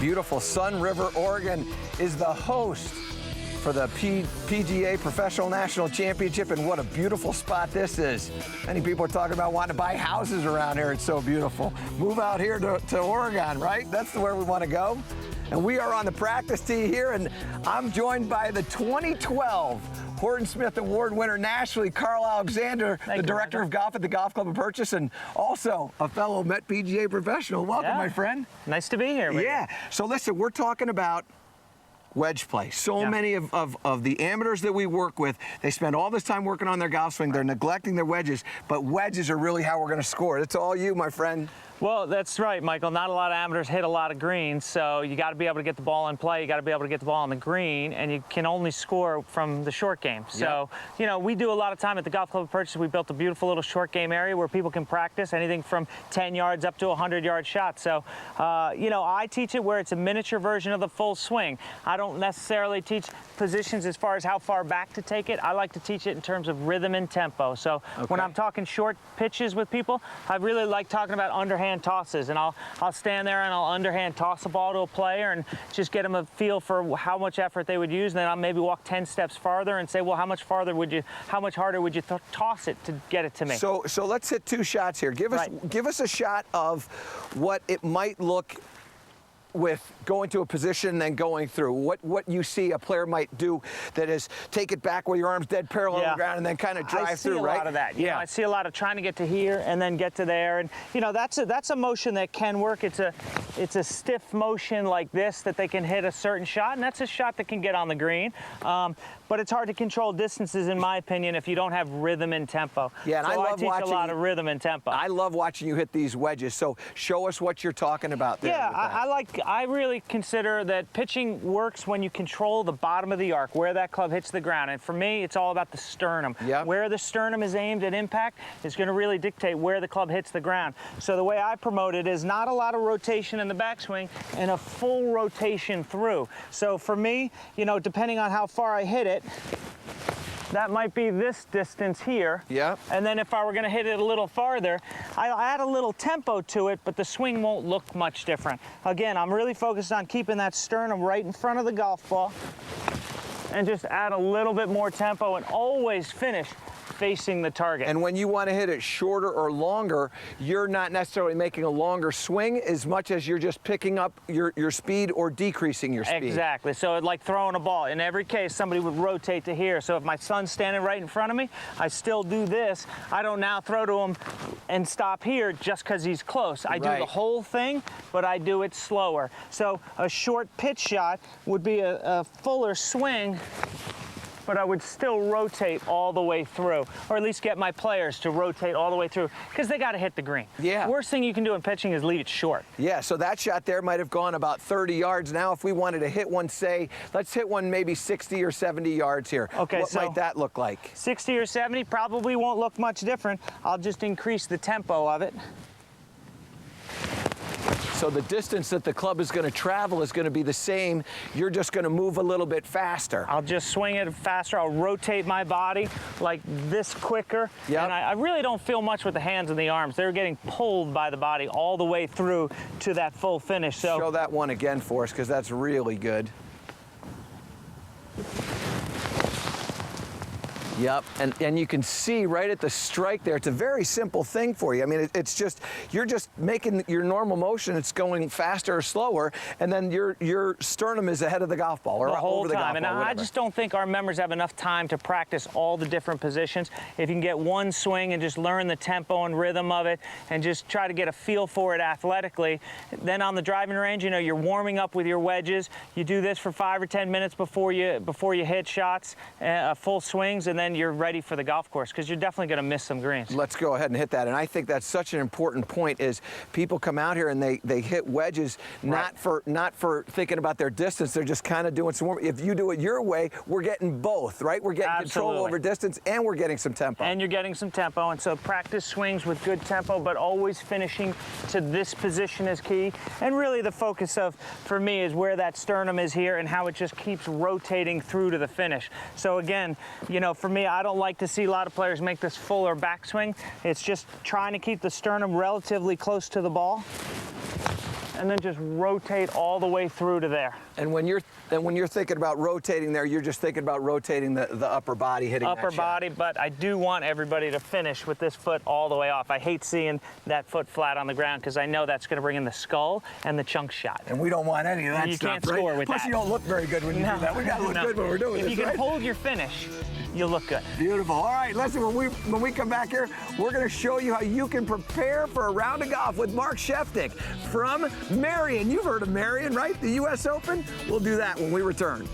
Beautiful Sun River, Oregon is the host for the PGA Professional National Championship, and what a beautiful spot this is. Many people are talking about wanting to buy houses around here. It's so beautiful. Move out here to Oregon, right? That's where we want to go. And we are on the practice tee here, and I'm joined by the 2012 Horton Smith Award winner nationally, Carl Alexander, the director of golf at the Golf Club of Purchase, and also a fellow Met PGA professional. Welcome, my friend. Nice to be here. Yeah. So listen, we're talking about wedge play. So many of the amateurs that we work with, they spend all this time working on their golf swing. They're neglecting their wedges, but wedges are really how we're going to score. It's all you, my friend. Well, that's right, Michael. Not a lot of amateurs hit a lot of greens, so you got to be able to get the ball in play. You got to be able to get the ball on the green, and you can only score from the short game. So, you know, we do a lot of time at the Golf Club of Purchase. We built a beautiful little short game area where people can practice anything from 10 yards up to a 100-yard shot. So, you know, I teach it where it's a miniature version of the full swing. I don't necessarily teach positions as far as how far back to take it. I like to teach it in terms of rhythm and tempo. So when I'm talking short pitches with people, I really like talking about underhand tosses, and I'll stand there and I'll underhand toss a ball to a player and just get them a feel for how much effort they would use, and then I'll maybe walk 10 steps farther and say, well, how much harder would you toss it to get it to me? So let's hit two shots here. Give us a shot of what it might look with going to a position and then going through. What you see a player might do that is take it back with your arms dead parallel to the ground and then kind of drive through, right? I see a lot of that. You know, I see a lot of trying to get to here and then get to there, and you know, that's a motion that can work. It's a stiff motion like this that they can hit a certain shot, and that's a shot that can get on the green. But it's hard to control distances, in my opinion, if you don't have rhythm and tempo. Yeah, and so I teach a lot of rhythm and tempo. I love watching you hit these wedges. So show us what you're talking about there. Yeah, I really consider that pitching works when you control the bottom of the arc, where that club hits the ground. And for me, it's all about the sternum. Where the sternum is aimed at impact is going to really dictate where the club hits the ground. So the way I promote it is not a lot of rotation in the backswing and a full rotation through. So for me, you know, depending on how far I hit it, that might be this distance here. And then if I were going to hit it a little farther, I'll add a little tempo to it, but the swing won't look much different. Again, I'm really focused on keeping that sternum right in front of the golf ball and just add a little bit more tempo and always finish facing the target. And when you want to hit it shorter or longer, you're not necessarily making a longer swing as much as you're just picking up your speed or decreasing your speed. Exactly. So it's like throwing a ball. In every case, somebody would rotate to here. So if my son's standing right in front of me, I still do this. I don't now throw to him and stop here just because he's close. I do the whole thing, but I do it slower. So a short pitch shot would be a fuller swing, but I would still rotate all the way through, or at least get my players to rotate all the way through, because they got to hit the green. Worst thing you can do in pitching is leave it short. So that shot there might have gone about 30 yards. Now, if we wanted to hit one, say, let's hit one maybe 60 or 70 yards here. What might that look like? 60 or 70 probably won't look much different. I'll just increase the tempo of it. So the distance that the club is going to travel is going to be the same. You're just going to move a little bit faster. I'll just swing it faster. I'll rotate my body like this quicker. And I really don't feel much with the hands and the arms. They're getting pulled by the body all the way through to that full finish. So show that one again for us, because that's really good. And you can see right at the strike there, it's a very simple thing for you. I mean, it's just, you're just making your normal motion, it's going faster or slower, and then your sternum is ahead of the golf ball, or the whole over the golf time. ball. And I just don't think our members have enough time to practice all the different positions. If you can get one swing and just learn the tempo and rhythm of it, and just try to get a feel for it athletically, then on the driving range, you know, you're warming up with your wedges. You do this for 5 or 10 minutes before you hit shots, full swings, and then you're ready for the golf course, because you're definitely going to miss some greens. Let's go ahead and hit that. And I think that's such an important point, is people come out here and they hit wedges not for thinking about their distance. They're just kind of doing some warm. If you do it your way, we're getting both, right? We're getting control over distance, and we're getting some tempo. And you're getting some tempo. And so practice swings with good tempo, but always finishing to this position is key. And really the focus for me, is where that sternum is here and how it just keeps rotating through to the finish. So again, you know, for me, I don't like to see a lot of players make this fuller backswing. It's just trying to keep the sternum relatively close to the ball. and then just rotate all the way through to there. And when you're thinking about rotating there, you're just thinking about rotating the upper body, hitting that Upper shot. body, but I do want everybody to finish with this foot all the way off. I hate seeing that foot flat on the ground because I know that's going to bring in the skull and the chunk shot. And we don't want any of that You stuff, can't right? score with Plus, that. you don't look very good when you do that. We got to look good when we're doing if this, you can right? hold your finish, you'll look good. Beautiful. All right, listen, when we come back here, we're going to show you how you can prepare for a round of golf with Mark Sheftick from Marion. You've heard of Marion, right? The U.S. Open? We'll do that when we return.